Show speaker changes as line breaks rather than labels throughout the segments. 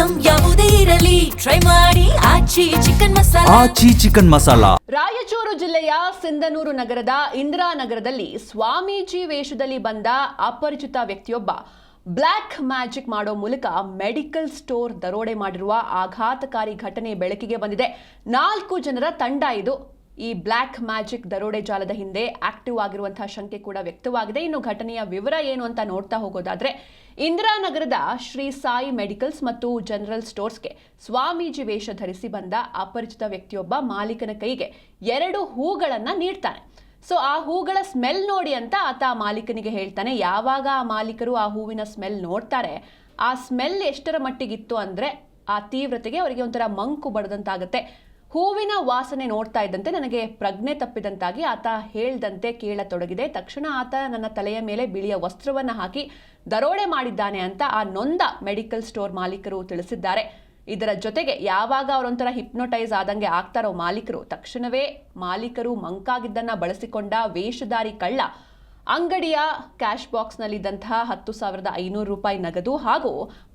Item ಯಾವುದೇ ಇರಲಿ try ಮಾಡಿ ಆಚಿ ಚಿಕನ್ ಮಸಾಲಾ.
ರಾಯಚೂರು ಜಿಲ್ಲೆಯ ಸಿಂಧನೂರು ನಗರದ ಇಂದಿರಾನಗರದಲ್ಲಿ ಸ್ವಾಮೀಜಿ ವೇಷದಲ್ಲಿ ಬಂದ ಅಪರಿಚಿತ ವ್ಯಕ್ತಿಯೊಬ್ಬ ಬ್ಲ್ಯಾಕ್ ಮ್ಯಾಜಿಕ್ ಮಾಡೋ ಮೂಲಕ ಮೆಡಿಕಲ್ ಸ್ಟೋರ್ ದರೋಡೆ ಮಾಡಿರುವ ಆಘಾತಕಾರಿ ಘಟನೆ ಬೆಳಕಿಗೆ ಬಂದಿದೆ. 4 ಜನರ ತಂಡ ಇದು. ಈ ಬ್ಲ್ಯಾಕ್ ಮ್ಯಾಜಿಕ್ ದರೋಡೆ ಜಾಲದ ಹಿಂದೆ ಆಕ್ಟಿವ್ ಆಗಿರುವಂತಹ ಶಂಕೆ ಕೂಡ ವ್ಯಕ್ತವಾಗಿದೆ. ಇನ್ನು ಘಟನೆಯ ವಿವರ ಏನು ಅಂತ ನೋಡ್ತಾ ಹೋಗೋದಾದ್ರೆ, ಇಂದಿರಾನಗರದ ಶ್ರೀ ಸಾಯಿ ಮೆಡಿಕಲ್ಸ್ ಮತ್ತು ಜನರಲ್ ಸ್ಟೋರ್ಸ್ಗೆ ಸ್ವಾಮೀಜಿ ವೇಷ ಧರಿಸಿ ಬಂದ ಅಪರಿಚಿತ ವ್ಯಕ್ತಿಯೊಬ್ಬ ಮಾಲೀಕನ ಕೈಗೆ 2 ಹೂಗಳನ್ನ ನೀಡ್ತಾನೆ. ಸೊ ಆ ಹೂಗಳ ಸ್ಮೆಲ್ ನೋಡಿ ಅಂತ ಆತ ಮಾಲೀಕನಿಗೆ ಹೇಳ್ತಾನೆ. ಯಾವಾಗ ಆ ಮಾಲೀಕರು ಆ ಹೂವಿನ ಸ್ಮೆಲ್ ನೋಡ್ತಾರೆ, ಆ ಸ್ಮೆಲ್ ಎಷ್ಟರ ಮಟ್ಟಿಗಿತ್ತು ಅಂದ್ರೆ ಆ ತೀವ್ರತೆಗೆ ಅವರಿಗೆ ಒಂಥರ ಮಂಕು ಬಡದಂತಾಗುತ್ತೆ. ಹೂವಿನ ವಾಸನೆ ನೋಡ್ತಾ ಇದ್ದಂತೆ ನನಗೆ ಪ್ರಜ್ಞೆ ತಪ್ಪಿದಂತಾಗಿ ಆತ ಹೇಳ್ದಂತೆ ಕೇಳತೊಡಗಿದೆ. ತಕ್ಷಣ ಆತ ನನ್ನ ತಲೆಯ ಮೇಲೆ ಬಿಳಿಯ ವಸ್ತ್ರವನ್ನು ಹಾಕಿ ದರೋಡೆ ಮಾಡಿದ್ದಾನೆ ಅಂತ ಆ ನೊಂದ ಮೆಡಿಕಲ್ ಸ್ಟೋರ್ ಮಾಲೀಕರು ತಿಳಿಸಿದ್ದಾರೆ. ಇದರ ಜೊತೆಗೆ ಯಾವಾಗ ಅವರೊಂಥರ ಹಿಪ್ನೋಟೈಸ್ ಆದಂಗೆ ಆಗ್ತಾರೋ ಮಾಲೀಕರು, ತಕ್ಷಣವೇ ಮಾಲೀಕರು ಮಂಕಾಗಿದ್ದನ್ನ ಬಳಸಿಕೊಂಡ ವೇಷಧಾರಿ ಕಳ್ಳ ಅಂಗಡಿಯ ಕ್ಯಾಶ್ ಬಾಕ್ಸ್ನಲ್ಲಿದ್ದಂತಹ 10,500 ರೂಪಾಯಿ ನಗದು ಹಾಗೂ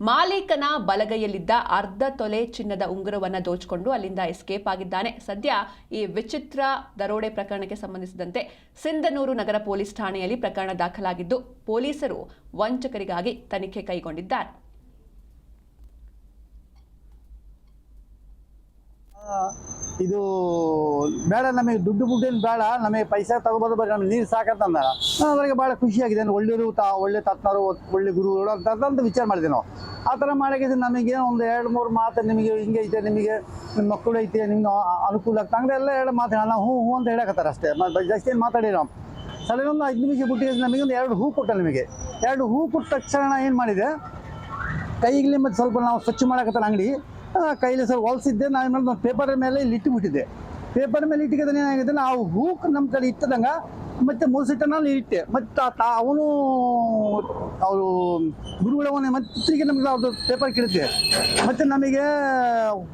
ಮಾಲೀಕನ ಬಲಗೈಯಲ್ಲಿದ್ದ ಅರ್ಧ ತೊಲೆ ಚಿನ್ನದ ಉಂಗುರವನ್ನು ದೋಚಿಕೊಂಡು ಅಲ್ಲಿಂದ ಎಸ್ಕೇಪ್ ಆಗಿದ್ದಾನೆ. ಸದ್ಯ ಈ ವಿಚಿತ್ರ ದರೋಡೆ ಪ್ರಕರಣಕ್ಕೆ ಸಂಬಂಧಿಸಿದಂತೆ ಸಿಂಧನೂರು ನಗರ ಪೊಲೀಸ್ ಠಾಣೆಯಲ್ಲಿ ಪ್ರಕರಣ ದಾಖಲಾಗಿದ್ದು ಪೊಲೀಸರು ವಂಚಕರಿಗಾಗಿ ತನಿಖೆ ಕೈಗೊಂಡಿದ್ದಾರೆ.
ಇದು ಬೇಡ, ನಮಗೆ ದುಡ್ಡು ಬೇಡ, ನಮಗೆ ಪೈಸಾ ತಗೋಬೋದು, ಬರೀ ನಮಗೆ ನೀರು ಸಾಕಂತಂದ ಅವರಿಗೆ ಭಾಳ ಖುಷಿಯಾಗಿದೆ. ಒಳ್ಳೆಯವರು ಒಳ್ಳೆ ತತ್ನರು, ಒಳ್ಳೆ ಗುರುಗಳು ಅಂತ ವಿಚಾರ ಮಾಡಿದೆ ನಾವು. ಆ ಥರ ಮಾಡಿದ್ರೆ ನಮಗೆ ಒಂದು 2-3 ಮಾತು, ನಿಮಗೆ ಹಿಂಗೆ ಐತೆ, ನಿಮಗೆ ನಿಮ್ಮ ಮಕ್ಕಳು ಐತೆ, ನಿಮ್ಗೆ ಅನುಕೂಲ ಆಗ್ತದೆ ಹಂಗೆ ಎಲ್ಲ 2 ಮಾತು ನಾವು ಹ್ಞೂ ಅಂತ ಹೇಳಕತ್ತಾರೆ ಅಷ್ಟೇ. ಜಾಸ್ತಿ ಏನು ಮಾತಾಡಿ ನಾವು ಸಲ ಒಂದು 5 ನಿಮಿಷ ಬಿಟ್ಟಿಗೆ ನಮಗೆ ಒಂದು 2 ಹೂ ಕೊಟ್ಟ. ನಿಮಗೆ 2 ಹೂ ಕೊಟ್ಟ ತಕ್ಷಣ ಏನು ಮಾಡಿದೆ, ಕೈಗೆ ಮತ್ತು ಸ್ವಲ್ಪ ನಾವು ಸ್ವಚ್ಛ ಮಾಡಕತ್ತಾರ ಅಂಗಡಿ ಕೈಲಿ ಸ್ವಲ್ಪ ಹೊಲ್ಸಿದ್ದೆ. ನಾನು ಏನು ಮಾಡಿದೆ, ಪೇಪರ್ ಮೇಲೆ ಇಲ್ಲಿ ಇಟ್ಟುಬಿಟ್ಟಿದ್ದೆ. ಪೇಪರ್ ಮೇಲೆ ಇಟ್ಟಿಗೆ ಏನಾಗಿದೆ, ನಾವು ಹೂಕ್ ನಮ್ಮ ಕಡೆ ಇಟ್ಟದಂಗೆ ಮತ್ತೆ ಮೂಸಿಟ್ಟನ ಇಟ್ಟೆ. ಮತ್ತು ಅವನು ಅವರು ಗುರುಗಳವನೇ ಮತ್ತೆ ತಿರುಗಿ ನಮಗೆ ಅವ್ರದ್ದು ಪೇಪರ್ ಕಿಡುತ್ತೆ. ಮತ್ತು ನಮಗೆ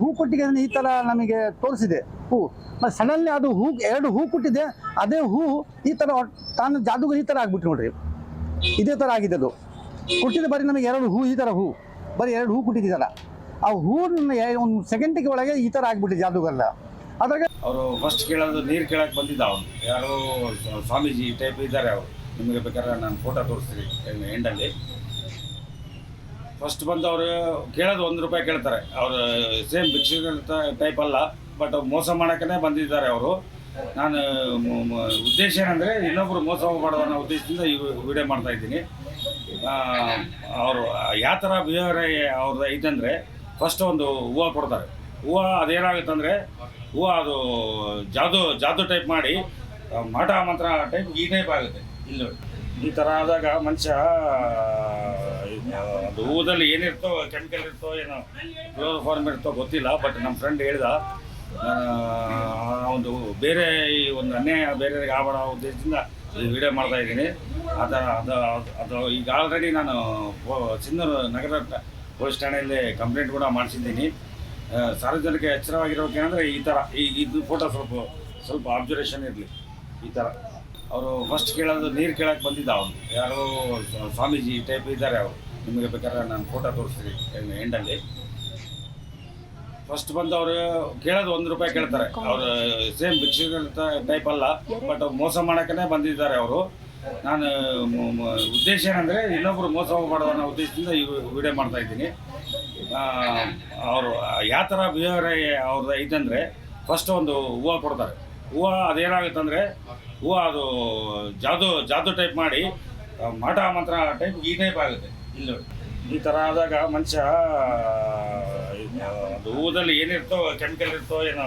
ಹೂ ಕೊಟ್ಟಿಗೆ ಈ ಥರ ನಮಗೆ ತೋರಿಸಿದೆ ಹೂ. ಮತ್ತು ಸಡನ್ಲಿ ಅದು ಹೂ 2 ಹೂ ಕೊಟ್ಟಿದ್ದೆ. ಅದೇ ಹೂ ಈ ಥರ ತಾನು ಜಾದುಗರು ಈ ಥರ ಆಗ್ಬಿಟ್ಟು ನೋಡ್ರಿ, ಇದೇ ಥರ ಆಗಿದೆ. ಅದು ಕೊಟ್ಟಿದ್ದೆ ಬರೀ ನಮಗೆ 2 ಹೂ, ಈ ಥರ ಹೂ ಬರೀ 2 ಹೂ ಕೊಟ್ಟಿದ್ದಾರ. ಆ ಹೂರನ್ನ 1 ಸೆಕೆಂಡಿಗೆ ಒಳಗೆ ಈ ಥರ ಆಗ್ಬಿಟ್ಟು ಜಾದುಗಲ್ಲ. ಅದ್ರಾಗ
ಅವರು ಫಸ್ಟ್ ಕೇಳೋದು ನೀರು ಕೇಳಕ್ಕೆ ಬಂದಿದ್ದ ಅವನು, ಯಾರೋ ಸ್ವಾಮೀಜಿ ಟೈಪ್ ಇದ್ದಾರೆ ಅವರು. ನಿಮಗೆ ಬೇಕಾದ್ರೆ ನಾನು ಫೋಟೋ ತೋರಿಸ್ತೀನಿ ಎಂಡಲ್ಲಿ. ಫಸ್ಟ್ ಬಂದು ಅವರು ಕೇಳೋದು 1 ರೂಪಾಯಿ ಕೇಳ್ತಾರೆ. ಅವರು ಸೇಮ್ ಭಿಕ್ಷುಕ ಟೈಪ್ ಅಲ್ಲ, ಬಟ್ ಮೋಸ ಮಾಡೋಕ್ಕೇ ಬಂದಿದ್ದಾರೆ ಅವರು. ನಾನು ಉದ್ದೇಶ ಏನಂದರೆ ಇನ್ನೊಬ್ಬರು ಮೋಸ ಮಾಡೋದನ್ನ ಉದ್ದೇಶದಿಂದ ಈ ವಿಡಿಯೋ ಮಾಡ್ತಾಯಿದ್ದೀನಿ. ಅವರು ಯಾವ ಥರ ಬಿಹೇವಿಯರ್ ಅವ್ರದ್ದು ಐತಂದರೆ, ಫಸ್ಟ್ ಒಂದು ಹೂವು ಕೊಡ್ತಾರೆ. ಹೂವು ಅದೇನಾಗುತ್ತಂದರೆ, ಹೂವು ಅದು ಜಾದು ಟೈಪ್ ಮಾಡಿ ಮಾಟ ಮಂತ್ರ ಟೈಪ್ ಈ ಟೈಪ್ ಆಗುತ್ತೆ. ಇಲ್ಲಿ ನೋಡಿ ಈ ಥರ ಆದಾಗ ಮನುಷ್ಯ ಅದು ಹೂದಲ್ಲಿ ಏನಿರ್ತೋ, ಕೆಮಿಕಲ್ ಇರ್ತೋ, ಏನೋ ಕ್ಲೋರೋಫಾರ್ಮ್ ಇರ್ತೋ ಗೊತ್ತಿಲ್ಲ. ಬಟ್ ನಮ್ಮ ಫ್ರೆಂಡ್ ಹೇಳ್ದ, ಒಂದು ಬೇರೆ ಈ ಒಂದು ಅನ್ಯಾಯ ಬೇರೆಯವರಿಗೆ ಆಗಬೇಡ ಉದ್ದೇಶದಿಂದ ಈ ವಿಡಿಯೋ ಮಾಡ್ತಾಯಿದ್ದೀನಿ. ಆ ಥರ ಅದು ಈಗ ಆಲ್ರೆಡಿ ನಾನು ಸಿಂಧನೂರು ನಗರ ಪೊಲೀಸ್ ಠಾಣೆಯಲ್ಲಿ ಕಂಪ್ಲೇಂಟ್ ಕೂಡ ಮಾಡಿಸಿದ್ದೀನಿ. ಸಾರ್ವಜನಿಕ ಎಚ್ಚರವಾಗಿರೋಕೇನೆಂದರೆ ಈ ಥರ ಇದು ಫೋಟೋ ಸ್ವಲ್ಪ ಅಬ್ಸರ್ವೇಷನ್ ಇರಲಿ. ಈ ಥರ ಅವರು ಫಸ್ಟ್ ಕೇಳೋದು ನೀರು ಕೇಳಕ್ಕೆ ಬಂದಿದ್ದ ಅವನು, ಯಾರೋ ಸ್ವಾಮೀಜಿ ಟೈಪ್ ಇದ್ದಾರೆ ಅವರು. ನಿಮಗೆ ಬೇಕಾದ್ರೆ ನಾನು ಫೋಟೋ ತೋರಿಸ್ತೀನಿ ಎಂಡಲ್ಲಿ. ಫಸ್ಟ್ ಬಂದು ಅವರು ಕೇಳೋದು 1 ರೂಪಾಯಿ ಕೇಳ್ತಾರೆ. ಅವರು ಸೇಮ್ ಭಿಕ್ಷುಕ ಟೈಪ್ ಅಲ್ಲ, ಬಟ್ ಮೋಸ ಮಾಡೋಕ್ಕೇ ಬಂದಿದ್ದಾರೆ ಅವರು. ನಾನು ಉದ್ದೇಶ ಏನಂದರೆ ಇನ್ನೊಬ್ಬರು ಮೋಸ ಮಾಡೋದನ್ನ ಉದ್ದೇಶದಿಂದ ಈ ವಿಡಿಯೋ ಮಾಡ್ತಾಯಿದ್ದೀನಿ. ಅವರು ಯಾವ ಥರ ಬಿಹೇವಿಯರ್ ಅವ್ರದ್ದು ಐತಂದರೆ, ಫಸ್ಟ್ ಒಂದು ಹೂವು ಕೊಡ್ತಾರೆ. ಹೂವು ಅದೇನಾಗುತ್ತಂದರೆ, ಹೂವು ಅದು ಜಾದು ಟೈಪ್ ಮಾಡಿ ಮಾಟ ಮಂತ್ರ ಟೈಪ್ ಈ ಟೈಪ್ ಆಗುತ್ತೆ. ಇಲ್ಲಿ ನೋಡಿ ಈ ಥರ ಆದಾಗ ಮನುಷ್ಯ ಅದು ಹೂದಲ್ಲಿ ಏನಿರ್ತೋ, ಕೆಮಿಕಲ್ ಇರ್ತೋ, ಏನೋ